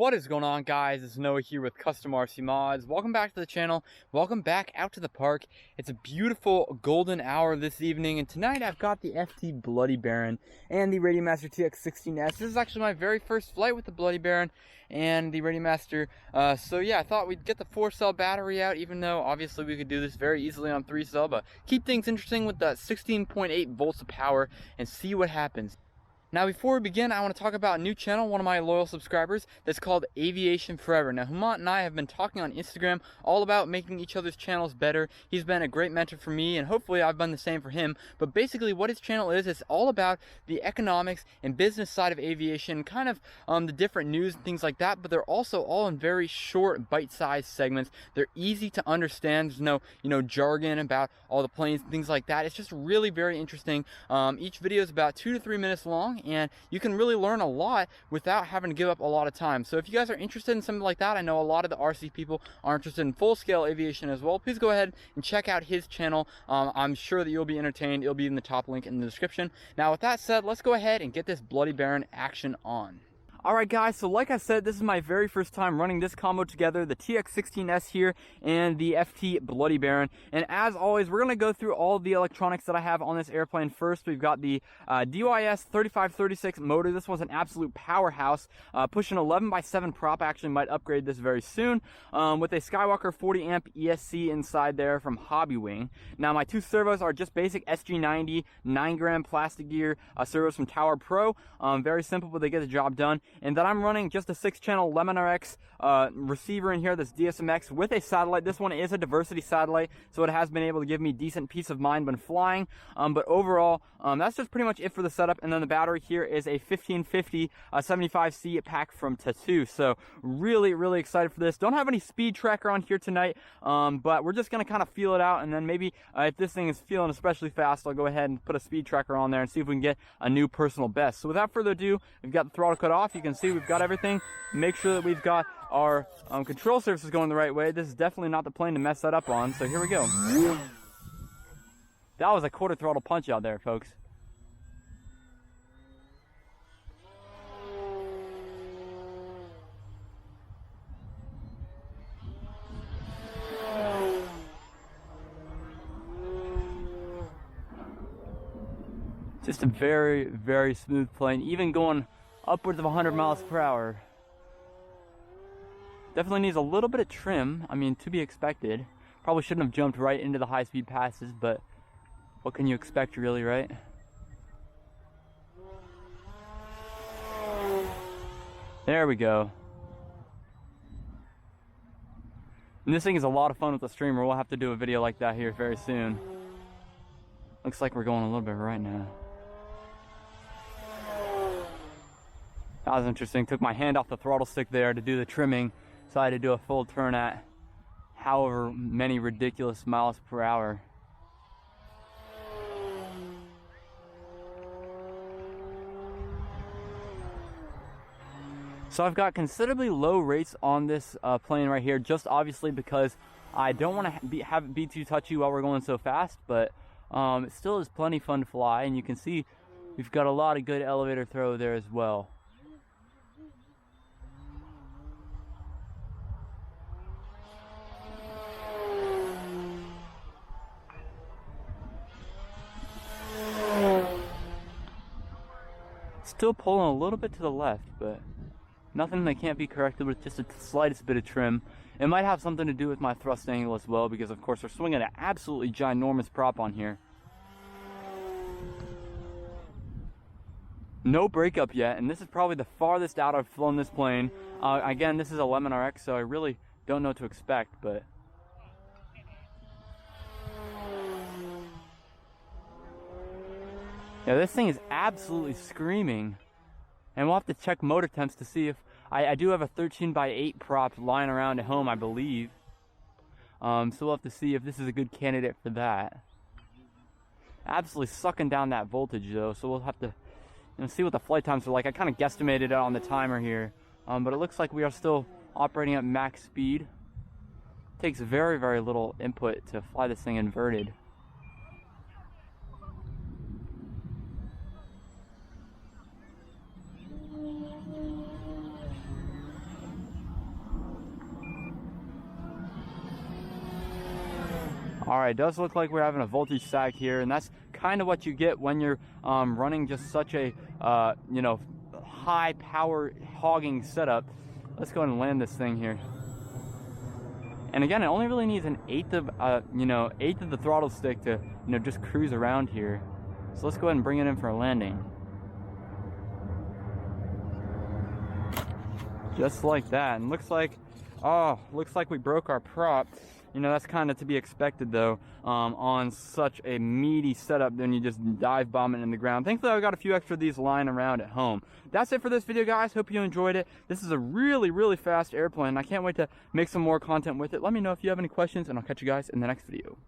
What is going on, guys? It's Noah here with Custom RC Mods. Welcome back to the channel. Welcome back out to the park. It's a beautiful golden hour this evening, and tonight I've got the FT Bloody Baron and the RadioMaster TX16S. This is actually my very first flight with the Bloody Baron and the RadioMaster. So yeah, I thought we'd get the 4-cell battery out, even though obviously we could do this very easily on 3-cell, but keep things interesting with that 16.8 volts of power and see what happens. Now, before we begin, I want to talk about a new channel, one of my loyal subscribers, that's called AVIATION Forever. Now, Humant and I have been talking on Instagram all about making each other's channels better. He's been a great mentor for me, and hopefully I've been the same for him. But basically, what his channel is, it's all about the economics and business side of aviation, kind of the different news and things like that, but they're also all in very short, bite-sized segments. They're easy to understand. There's no, jargon about all the planes and things like that. It's just really very interesting. Each video is about 2 to 3 minutes long, and you can really learn a lot without having to give up a lot of time. So if you guys are interested in something like that, I know a lot of the RC people are interested in full-scale aviation as well. Please go ahead and check out his channel. I'm sure that you'll be entertained. It'll be in the top link in the description. Now, with that said, let's go ahead and get this Bloody Baron action on. Alright guys, so like I said, this is my very first time running this combo together, the TX16S here and the FT Bloody Baron. And as always, we're going to go through all the electronics that I have on this airplane. First, we've got the DYS 3536 motor. This was an absolute powerhouse, pushing 11x7 prop. Actually might upgrade this very soon, with a Skywalker 40 amp ESC inside there from Hobbywing. Now my two servos are just basic SG90 9-gram plastic gear servos from Tower Pro. Very simple, but they get the job done. And then I'm running just a 6-channel Lemon RX receiver in here, this DSMX with a satellite. This one is a diversity satellite, so it has been able to give me decent peace of mind when flying. But overall, that's just pretty much it for the setup. And then the battery here is a 1550 75C pack from Tattoo. So really, really excited for this. Don't have any speed tracker on here tonight, but we're just going to kind of feel it out. And then maybe if this thing is feeling especially fast, I'll go ahead and put a speed tracker on there and see if we can get a new personal best. So without further ado, we've got the throttle cut off. You can see we've got everything. Make sure that we've got our control surfaces going the right way. This is definitely not the plane to mess that up on, so here we go. That was a quarter throttle punch out there, folks. Just a very, very smooth plane, even going upwards of 100 miles per hour. Definitely needs a little bit of trim. I mean, to be expected. Probably shouldn't have jumped right into the high-speed passes, but what can you expect, really, right? There we go. And this thing is a lot of fun with the streamer. We'll have to do a video like that here very soon. Looks like we're going a little bit right now. That was interesting. Took my hand off the throttle stick there to do the trimming, so I had to do a full turn at however many ridiculous miles per hour. So I've got considerably low rates on this plane right here, just obviously because I don't want to have it be too touchy while we're going so fast, but it still is plenty fun to fly, and you can see we've got a lot of good elevator throw there as well. Still pulling a little bit to the left, but nothing that can't be corrected with just the slightest bit of trim. It might have something to do with my thrust angle as well, because of course we're swinging an absolutely ginormous prop on here. No breakup yet, and this is probably the farthest out I've flown this plane. Again, this is a Lemon RX, so I really don't know what to expect, but yeah, this thing is absolutely screaming. And we'll have to check motor temps to see if I do have a 13x8 prop lying around at home, I believe. So we'll have to see if this is a good candidate for that. Absolutely sucking down that voltage though, so we'll have to see what the flight times are like. I kind of guesstimated it on the timer here, but it looks like we are still operating at max speed. Takes very, very little input to fly this thing inverted. All right, it does look like we're having a voltage sag here, and that's kind of what you get when you're running just such a you know, high power hogging setup. Let's go ahead and land this thing here. And again, it only really needs an eighth of the throttle stick to, you know, just cruise around here. So let's go ahead and bring it in for a landing. Just like that. And looks like we broke our prop. You know, that's kind of to be expected though, on such a meaty setup. Then you just dive bomb it in the ground. Thankfully, I've got a few extra of these lying around at home. That's it for this video, guys. Hope you enjoyed it. This is a really, really fast airplane. I can't wait to make some more content with it. Let me know if you have any questions, and I'll catch you guys in the next video.